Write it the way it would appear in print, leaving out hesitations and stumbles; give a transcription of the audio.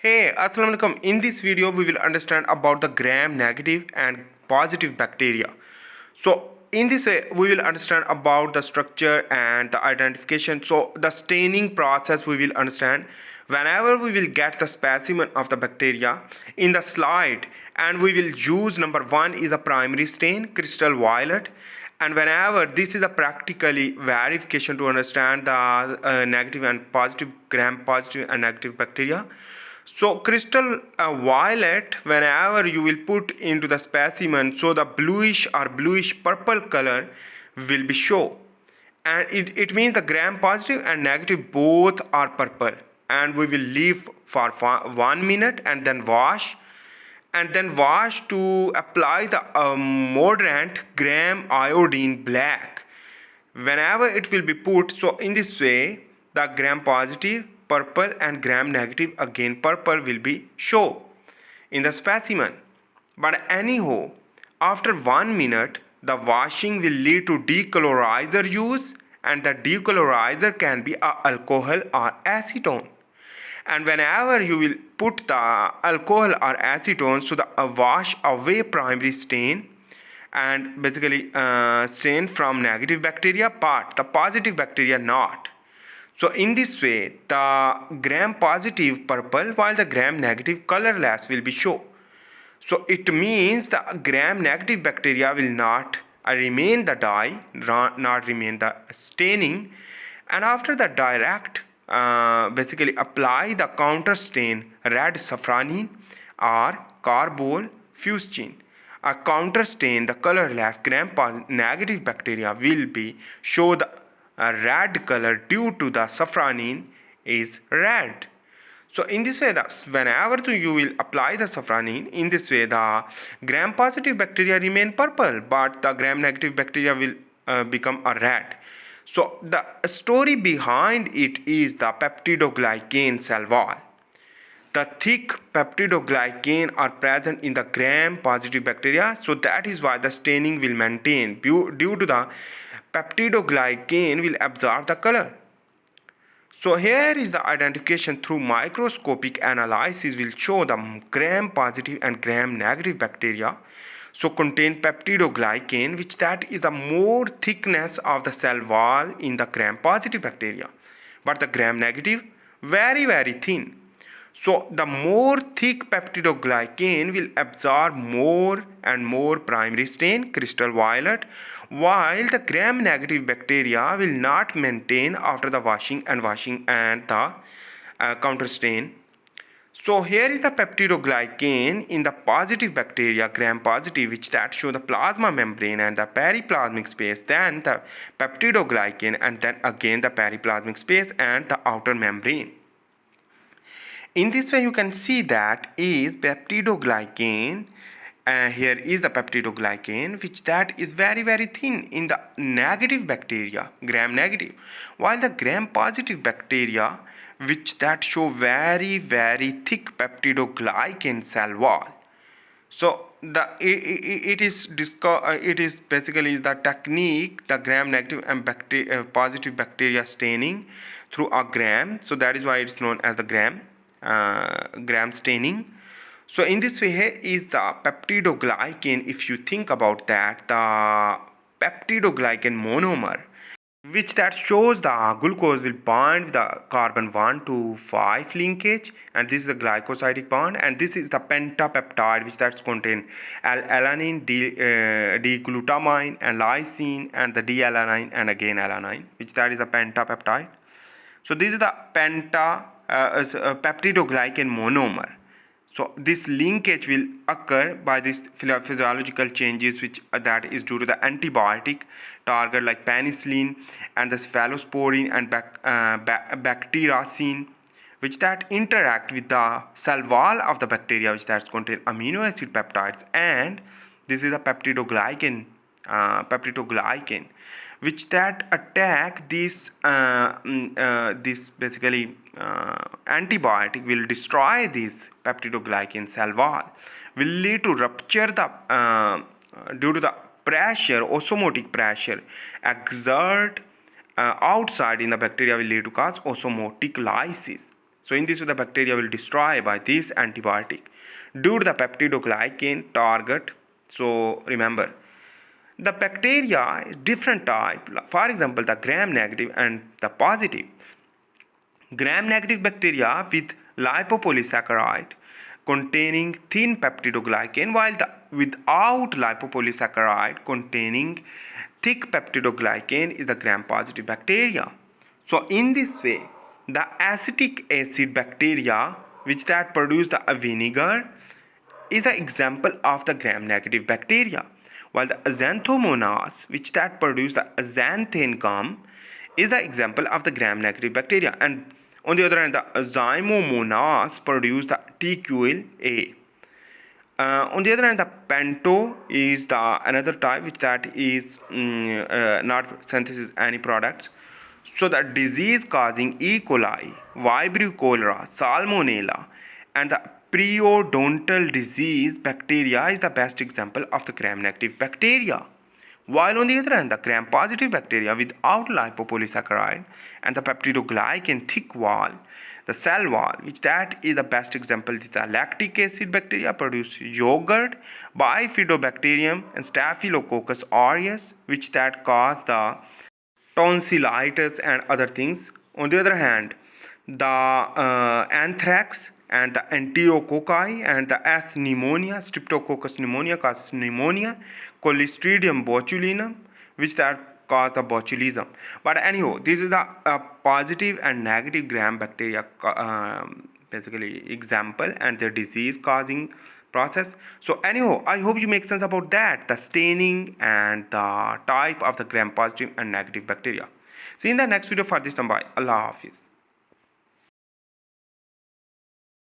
Hey, Assalamu alaikum. In this video, we will understand about the gram-negative and positive bacteria. So, in this way, we will understand about the structure and the identification. So, the staining process we will understand whenever we will get the specimen of the bacteria in the slide, and we will use number one is a primary stain, crystal violet. And whenever this is a practically verification to understand the negative and positive gram-positive and negative bacteria. So crystal violet, whenever you will put into the specimen, so the bluish or bluish purple color will be show, and it means the gram positive and negative both are purple. And we will leave for 1 minute and then wash to apply the Mordant gram iodine black whenever it will be put. So in this way the gram positive purple and gram negative again purple will be show in the specimen. But anyhow, after 1 minute the washing will lead to decolorizer use, and the decolorizer can be a alcohol or acetone. And whenever you will put the alcohol or acetone, so the wash away primary stain and basically stain from negative bacteria, but the positive bacteria not. So in this way the gram positive purple while the gram negative colorless will be show. So it means the gram negative bacteria will not remain the dye, not remain the staining. And after the direct basically apply the counter stain red safranin or carbol fuchsin. A counter stain the colorless gram negative bacteria will be show the red color due to the safranin is red. So in this way, whenever you will apply the safranin, in this way the gram positive bacteria remain purple, but the gram negative bacteria will become a red. So the story behind it is the peptidoglycan cell wall. The thick peptidoglycan are present in the gram positive bacteria, so that is why the staining will maintain due to the peptidoglycan will absorb the color. So here is the identification through microscopic analysis will show the gram positive and gram negative bacteria so contain peptidoglycan, which that is the more thickness of the cell wall in the gram positive bacteria, but the gram negative very thin. So the more thick peptidoglycan will absorb more and more primary stain, crystal violet, while the gram negative bacteria will not maintain after the washing and the counter stain. So here is the peptidoglycan in the positive bacteria, gram positive, which that show the plasma membrane and the periplasmic space, then the peptidoglycan, and then again the periplasmic space and the outer membrane. In this way you can see that is peptidoglycan. Here is the peptidoglycan, which that is very thin in the negative bacteria, gram negative, while the gram positive bacteria, which that show very thick peptidoglycan cell wall. So it is basically the technique, the gram negative and positive bacteria staining through a gram. So that is why it's known as the gram staining. So in this way here is the peptidoglycan. If you think about that, the peptidoglycan monomer, which that shows the glucose will bond with the carbon 1 to 5 linkage, and this is the glycosidic bond, and this is the pentapeptide, which that contain alanine, D-glutamine and lysine, and the D-alanine and again alanine, which that is the pentapeptide. So this is the peptidoglycan monomer. So this linkage will occur by these physiological changes, which that is due to the antibiotic target like penicillin and the cephalosporin and bacteriocin, which that interact with the cell wall of the bacteria, which that contain amino acid peptides. And this is a peptidoglycan, which that attack this basically antibiotic will destroy this peptidoglycan cell wall, will lead to rupture the due to the pressure, osmotic pressure exert outside in the bacteria will lead to cause osmotic lysis. So in this way, the bacteria will destroy by this antibiotic due to the peptidoglycan target. So remember, the bacteria is different type. For example, the gram-negative and the positive. Gram-negative bacteria with lipopolysaccharide containing thin peptidoglycan, while the without lipopolysaccharide containing thick peptidoglycan is the gram-positive bacteria. So in this way, the acetic acid bacteria which that produce the vinegar is the example of the gram-negative bacteria, while the xanthomonas, which that produce the xanthine gum, is the example of the gram-negative bacteria. And on the other hand, the zymomonas produce the TQLA. On the other hand, the panto is the another type which that is not synthesis any products. So the disease causing E. coli, Vibrio cholera, Salmonella, and the periodontal disease bacteria is the best example of the gram-negative bacteria. While on the other hand, the gram-positive bacteria without lipopolysaccharide and the peptidoglycan thick wall, the cell wall, which that is the best example, is the lactic acid bacteria produce yogurt, bifidobacterium and staphylococcus aureus, which that cause the tonsillitis and other things. On the other hand, the anthrax and the enterococci and the S. pneumonia, streptococcus pneumonia causes pneumonia, Clostridium botulinum, which that cause the botulism. But anyhow, this is the positive and negative gram bacteria basically example and their disease causing process. So anyhow, I hope you make sense about that, the staining and the type of the gram positive and negative bacteria. See you in the next video for this time. Bye. Allah Hafiz.